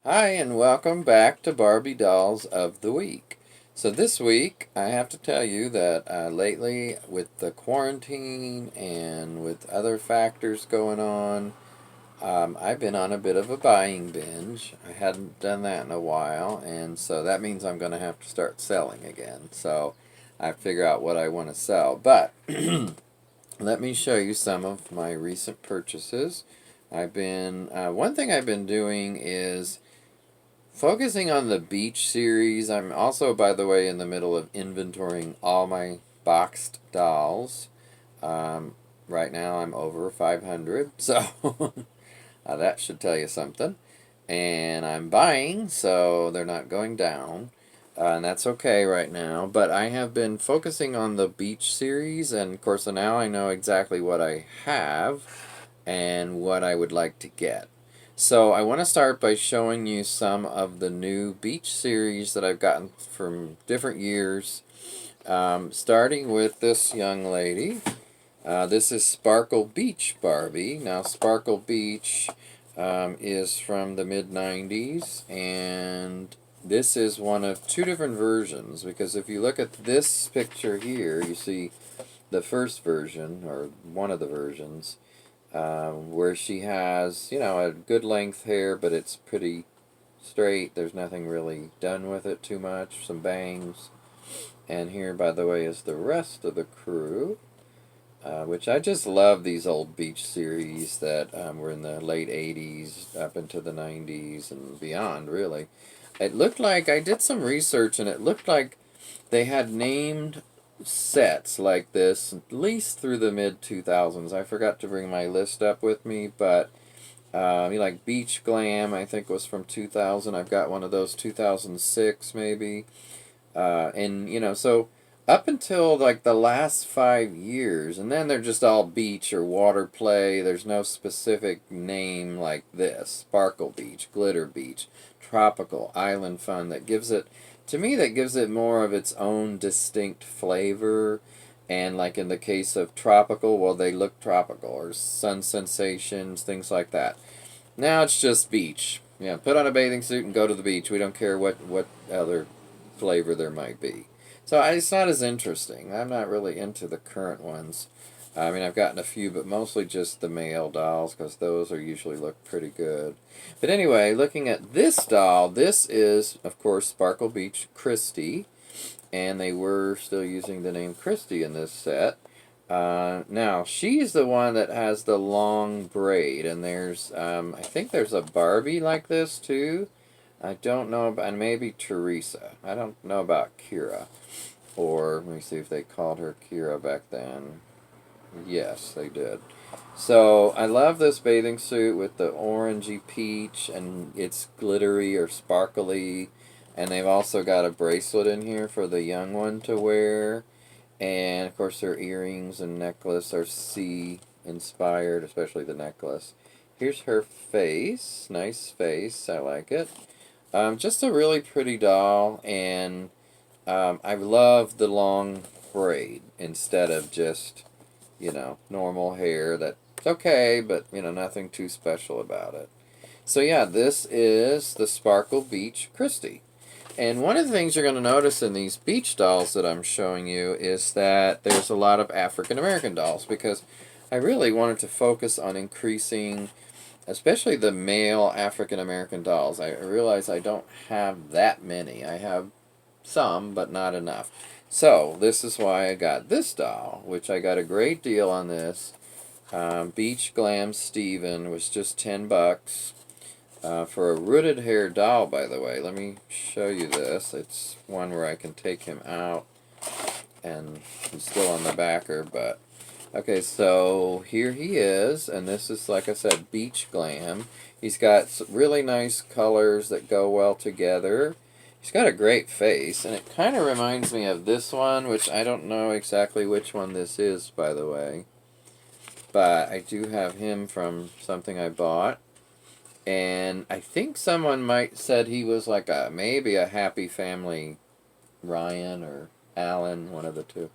Hi, and welcome back to Barbie Dolls of the Week. So, this week, I have to tell you that lately, with the quarantine and with other factors going on, I've been on a bit of a buying binge. I hadn't done that in a while, and so that means I'm going to have to start selling again. So, I figure out what I want to sell. But let me show you some of my recent purchases. One thing I've been doing is focusing on the beach series. I'm also, by the way, in the middle of inventorying all my boxed dolls. Um, right now I'm over 500, so that should tell you something. And I'm buying, so they're not going down. And that's okay right now. But I have been focusing on the beach series, and of course, now I know exactly what I have and what I would like to get. So I want to start by showing you some of the new beach series that I've gotten from different years. Starting with this young lady. This is Sparkle Beach Barbie. Now, Sparkle Beach is from the mid 90s, and this is one of two different versions. Because if you look at this picture here, you see the first version, or one of the versions, where she has, a good length hair, but it's pretty straight. There's nothing really done with it too much. Some bangs. And here, by the way, is the rest of the crew, which I just love these old beach series that were in the late 80s up into the 90s and beyond, really. It looked like, I did some research, and it looked like they had named sets like this at least through the mid 2000s. I forgot to bring my list up with me, but like Beach Glam, I think was from 2000. I've got one of those 2006 maybe. So up until like the last 5 years, and then they're just all beach or water play. There's no specific name like this: Sparkle Beach, Glitter Beach, Tropical, Island Fun. That gives it, to me, that gives it more of its own distinct flavor. And like in the case of Tropical, well, they look tropical, or Sun Sensations, things like that. Now it's just beach. Yeah, put on a bathing suit and go to the beach. We don't care what other flavor there might be. So it's not as interesting. I'm not really into the current ones. I mean, I've gotten a few, but mostly just the male dolls because those are usually look pretty good. But anyway, looking at this doll, this is, of course, Sparkle Beach Christie, and they were still using the name Christie in this set. Now, she's the one that has the long braid, and I think there's a Barbie like this too. I don't know about, and maybe Teresa. I don't know about Kira. Or, let me see if they called her Kira back then. Yes, they did. So, I love this bathing suit with the orangey peach, and it's glittery or sparkly. And they've also got a bracelet in here for the young one to wear. And of course, her earrings and necklace are sea inspired, especially the necklace. Here's her face. Nice face. I like it. Just a really pretty doll, and I love the long braid instead of just, normal hair. That's okay, but, nothing too special about it. So, yeah, this is the Sparkle Beach Christie. And one of the things you're going to notice in these beach dolls that I'm showing you is that there's a lot of African American dolls because I really wanted to focus on increasing, especially the male African American dolls. I realize I don't have that many. I have some, but not enough. So this is why I got this doll, which I got a great deal on this. Beach Glam Steven was just $10. For a rooted hair doll, by the way, let me show you this. It's one where I can take him out, and he's still on the backer, but okay, so here he is, and this is, like I said, Beach Glam. He's got really nice colors that go well together. He's got a great face, and it kind of reminds me of this one, which I don't know exactly which one this is, by the way. But I do have him from something I bought. And I think someone might said he was like maybe a Happy Family Ryan or Alan, one of the two.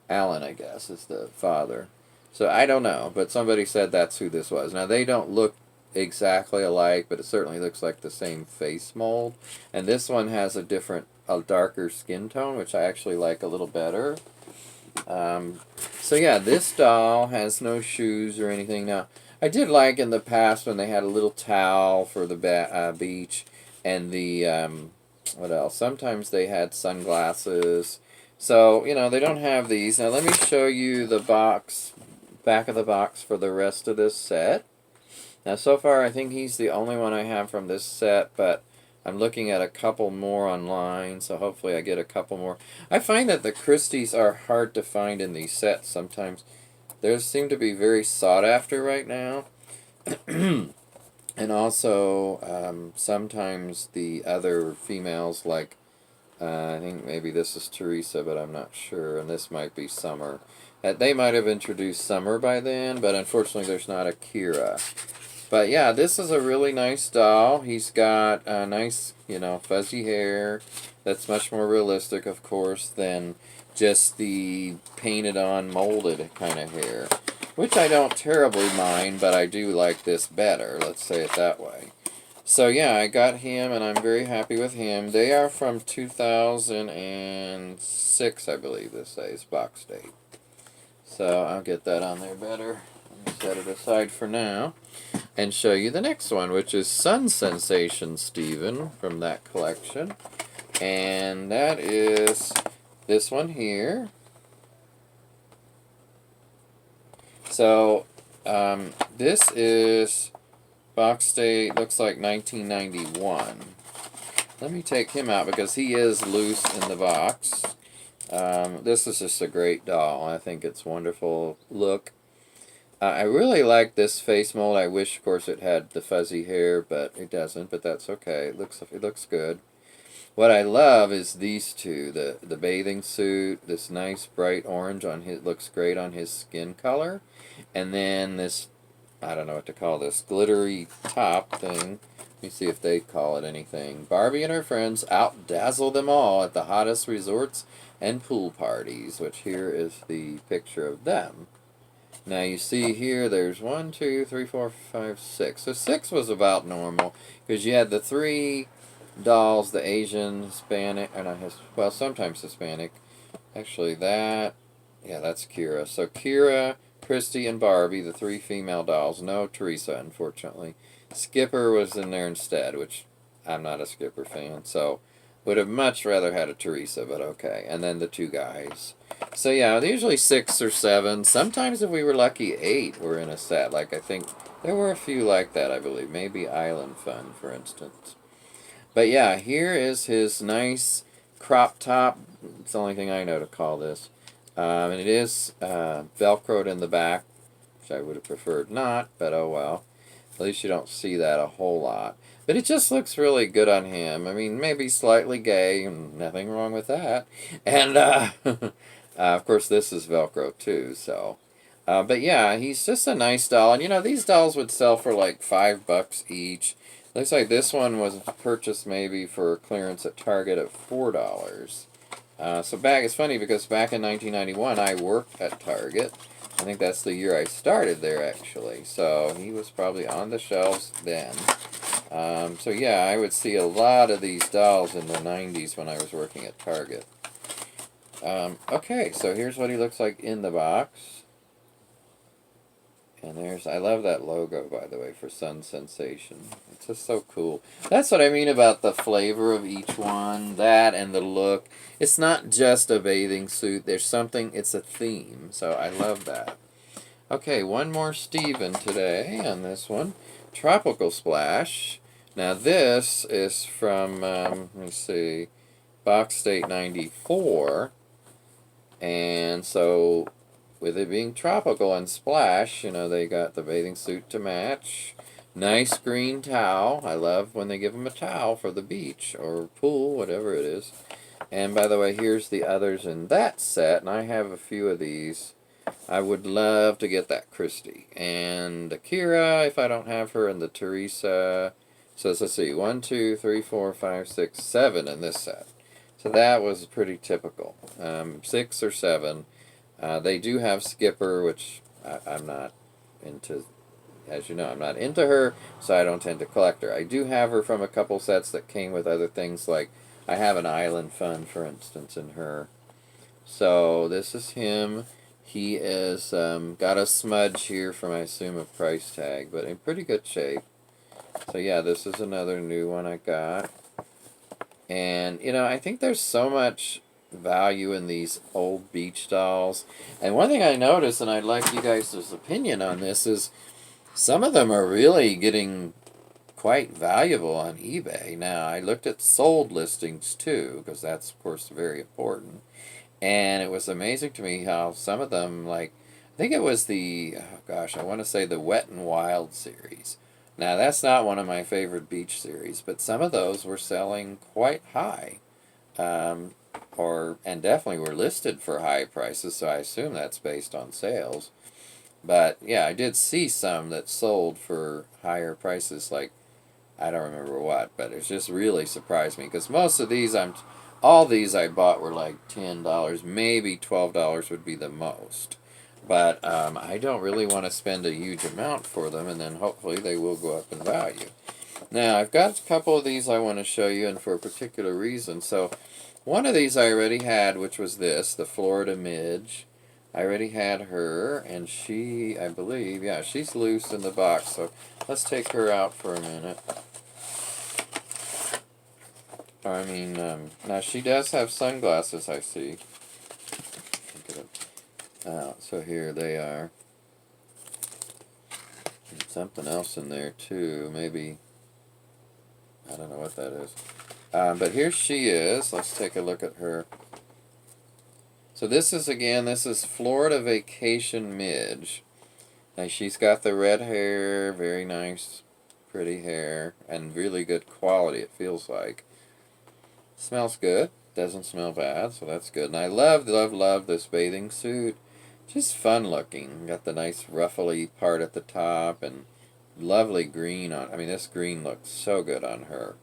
Alan, I guess, is the father. So I don't know, but somebody said that's who this was. Now they don't look exactly alike, but it certainly looks like the same face mold. And this one has a darker skin tone, which I actually like a little better. Um, so yeah, this doll has no shoes or anything. Now, I did like in the past when they had a little towel for the beach, and what else? Sometimes they had sunglasses. So, they don't have these. Now, let me show you the back of the box for the rest of this set. Now, so far, I think he's the only one I have from this set, but I'm looking at a couple more online, so hopefully I get a couple more. I find that the Christies are hard to find in these sets sometimes. They seem to be very sought after right now. And also, sometimes the other females, like, I think maybe this is Teresa, but I'm not sure, and this might be Summer. They might have introduced Summer by then, but unfortunately there's not a Kira. But yeah, this is a really nice doll. He's got a nice, fuzzy hair. That's much more realistic, of course, than just the painted on, molded kind of hair. Which I don't terribly mind, but I do like this better, let's say it that way. So yeah, I got him, and I'm very happy with him. They are from 2006, I believe this says, box date. So I'll get that on there better. Let me set it aside for now and show you the next one, which is Sun Sensation Steven from that collection. And that is this one here. So, this is box date, looks like 1991. Let me take him out because he is loose in the box. This is just a great doll. I think it's wonderful look. I really like this face mold. I wish, of course, it had the fuzzy hair, but it doesn't. But that's okay. It looks good. What I love is these two. The bathing suit, this nice bright orange on his, looks great on his skin color, and then this, I don't know what to call this, glittery top thing. Let me see if they call it anything. Barbie and her friends outdazzle them all at the hottest resorts and pool parties, which here is the picture of them. Now you see here, there's 1, 2, 3, 4, 5, 6. So 6 was about normal because you had the 3 dolls, the Asian, Hispanic, and well, sometimes Hispanic. Actually, that's Kira. So Kira, Christy, and Barbie, the 3 female dolls. No Teresa, unfortunately. Skipper was in there instead, which I'm not a Skipper fan, so would have much rather had a Teresa, but okay. And then the 2 guys. So yeah, usually 6 or 7. Sometimes if we were lucky, 8 were in a set. Like I think there were a few like that, I believe. Maybe Island Fun, for instance. But yeah, here is his nice crop top. It's the only thing I know to call this. And it is Velcroed in the back, which I would have preferred not, but oh well. At least you don't see that a whole lot. But it just looks really good on him. I mean, maybe slightly gay, and nothing wrong with that. And, of course, this is Velcro too, so. But yeah, he's just a nice doll. And these dolls would sell for like $5 each. Looks like this one was purchased maybe for clearance at Target at $4. It's funny because back in 1991 I worked at Target. I think that's the year I started there actually. So he was probably on the shelves then. So yeah, I would see a lot of these dolls in the 90s when I was working at Target. Okay, so here's what he looks like in the box. And I love that logo, by the way, for Sun Sensation. It's just so cool. That's what I mean about the flavor of each one, that and the look. It's not just a bathing suit. There's something, it's a theme. So I love that. Okay, one more Steven today on this one. Tropical Splash. Now this is from, let me see, box date 94. And so, with it being tropical and splash, they got the bathing suit to match. Nice green towel. I love when they give them a towel for the beach or pool, whatever it is. And by the way, here's the others in that set, and I have a few of these. I would love to get that Christy. And Akira, if I don't have her, and the Teresa. So let's see, 1, 2, 3, 4, 5, 6, 7 in this set. So that was pretty typical. 6 or 7. They do have Skipper, which I'm not into as you know, I'm not into her, so I don't tend to collect her. I do have her from a couple sets that came with other things, like I have an Island Fun, for instance, in her. So this is him. He is got a smudge here from, I assume, a price tag, but in pretty good shape. So yeah, this is another new one I got. And, you know, I think there's so much value in these old beach dolls. And one thing I noticed, and I'd like you guys' opinion on this, is some of them are really getting quite valuable on eBay. Now, I looked at sold listings too, because that's, of course, very important. And it was amazing to me how some of them, like, I think it was the, oh gosh, I want to say the Wet and Wild series. Now, that's not one of my favorite beach series, but some of those were selling quite high. Um, and definitely were listed for high prices, so I assume that's based on sales. But yeah, I did see some that sold for higher prices, like I don't remember what, but it just really surprised me because most of these all these I bought were like $10, maybe $12 would be the most. But I don't really want to spend a huge amount for them, and then hopefully they will go up in value. Now I've got a couple of these I want to show you, and for a particular reason. So one of these I already had, which was this, the Florida Midge. I already had her, and she, I believe, yeah, she's loose in the box. So let's take her out for a minute. I mean, now she does have sunglasses, I see. So here they are. And something else in there, too. Maybe, I don't know what that is. But here she is. Let's take a look at her. So this is Florida Vacation Midge. Now she's got the red hair, very nice, pretty hair, and really good quality, it feels like. Smells good. Doesn't smell bad, so that's good. And I love, love, love this bathing suit. Just fun looking. Got the nice ruffly part at the top and lovely green on. I mean, this green looks so good on her.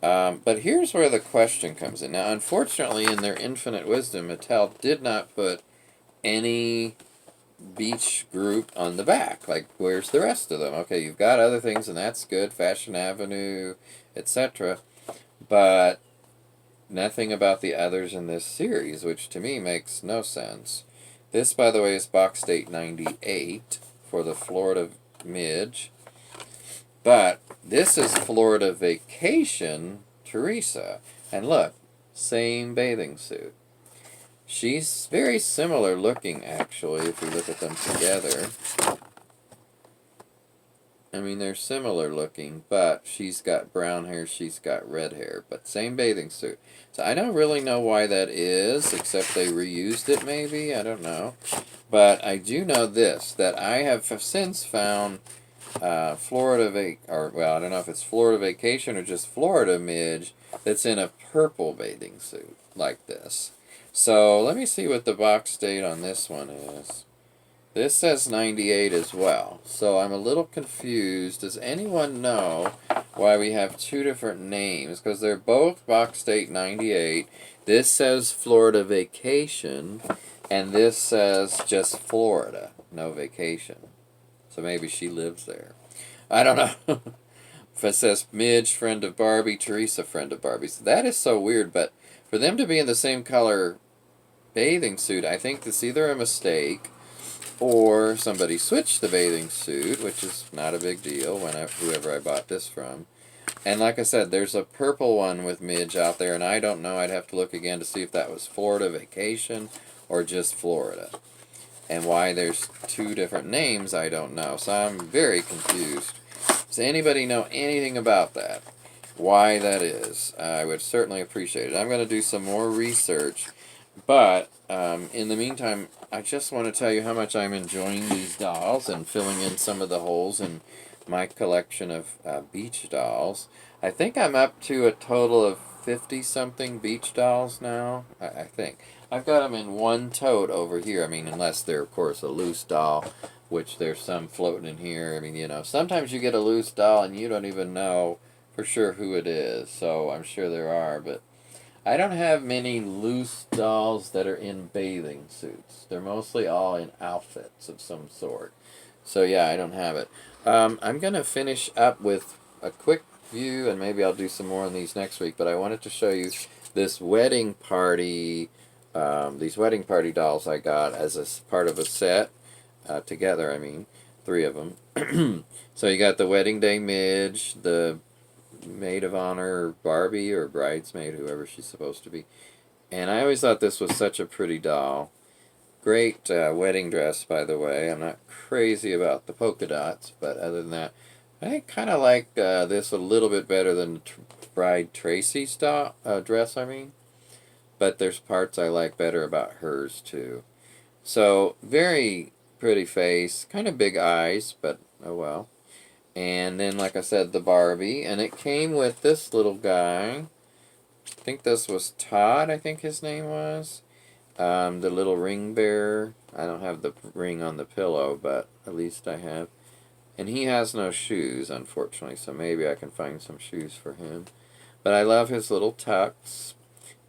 But here's where the question comes in. Now, unfortunately, in their infinite wisdom, Mattel did not put any beach group on the back. Like, where's the rest of them? Okay, you've got other things, and that's good. Fashion Avenue, etc. But nothing about the others in this series, which to me makes no sense. This, by the way, is box date 98 for the Florida Midge. But this is Florida Vacation Teresa. And look, same bathing suit. She's very similar looking, actually, if you look at them together. I mean, they're similar looking, but she's got brown hair, she's got red hair, but same bathing suit. So I don't really know why that is, except they reused it maybe, I don't know. But I do know this, that I have since found I don't know if it's Florida Vacation or just Florida Midge that's in a purple bathing suit, like this. So let me see what the box date on this one is. This says 98 as well, so I'm a little confused. Does anyone know why we have two different names? Because they're both box date 98. This says Florida Vacation, and this says just Florida, no vacation. So maybe she lives there. I don't know. If it says Midge, friend of Barbie, Teresa, friend of Barbie. So that is so weird, but for them to be in the same color bathing suit, I think that's either a mistake or somebody switched the bathing suit, which is not a big deal, whoever I bought this from. And like I said, there's a purple one with Midge out there, and I don't know. I'd have to look again to see if that was Florida Vacation or just Florida. And why there's two different names, I don't know. So I'm very confused. Does anybody know anything about that? Why that is? I would certainly appreciate it. I'm going to do some more research. But in the meantime, I just want to tell you how much I'm enjoying these dolls and filling in some of the holes in my collection of beach dolls. I think I'm up to a total of 50-something beach dolls now, I think. I've got them in one tote over here. I mean, unless they're, of course, a loose doll, which there's some floating in here. I mean, you know, sometimes you get a loose doll and you don't even know for sure who it is. So I'm sure there are, but I don't have many loose dolls that are in bathing suits. They're mostly all in outfits of some sort. So yeah, I don't have it. I'm going to finish up with a quick view, and maybe I'll do some more on these next week, but I wanted to show you this wedding party, these wedding party dolls I got as a part of a set, together, I mean, three of them. So you got the wedding day Midge, the maid of honor Barbie, or bridesmaid, whoever she's supposed to be. And I always thought this was such a pretty doll. Great wedding dress, by the way. I'm not crazy about the polka dots, but other than that, I kind of like this a little bit better than the bride Tracy's dress, I mean. But there's parts I like better about hers, too. So, very pretty face, kind of big eyes, but oh well. And then, like I said, the Barbie, and it came with this little guy. I think this was Todd, I think his name was. The little ring bearer. I don't have the ring on the pillow, but at least I have. And he has no shoes, unfortunately, so maybe I can find some shoes for him. But I love his little tux,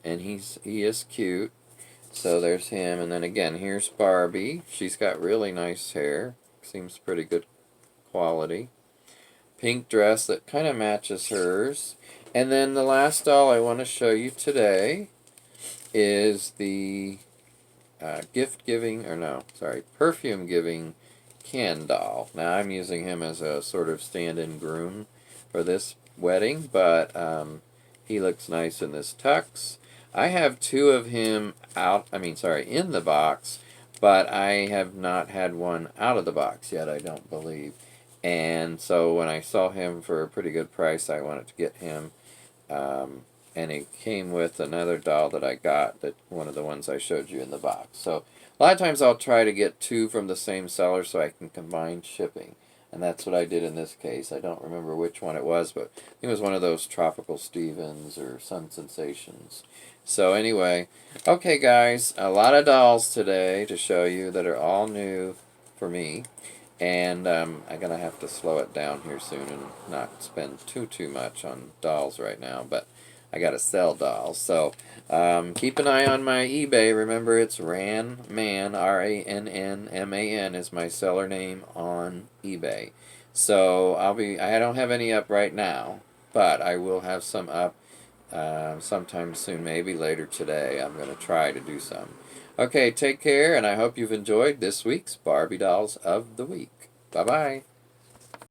and he is cute. So there's him, and then again, here's Barbie. She's got really nice hair. Seems pretty good quality. Pink dress that kind of matches hers. And then the last doll I want to show you today is the perfume giving Ken doll. Now I'm using him as a sort of stand-in groom for this wedding, but he looks nice in this tux. I have two of him in the box, but I have not had one out of the box yet, I don't believe. And so when I saw him for a pretty good price, I wanted to get him. And it came with another doll that I got, that one of the ones I showed you in the box. So a lot of times I'll try to get two from the same seller so I can combine shipping. And that's what I did in this case. I don't remember which one it was, but I think it was one of those Tropical Stevens or Sun Sensations. So anyway, okay guys, a lot of dolls today to show you that are all new for me. And I'm going to have to slow it down here soon and not spend too much on dolls right now. But I got to sell dolls. So keep an eye on my eBay. Remember, it's Ranman, Rannman is my seller name on eBay. So I don't have any up right now, but I will have some up sometime soon, maybe later today. I'm going to try to do some. Okay, take care, and I hope you've enjoyed this week's Barbie Dolls of the Week. Bye-bye.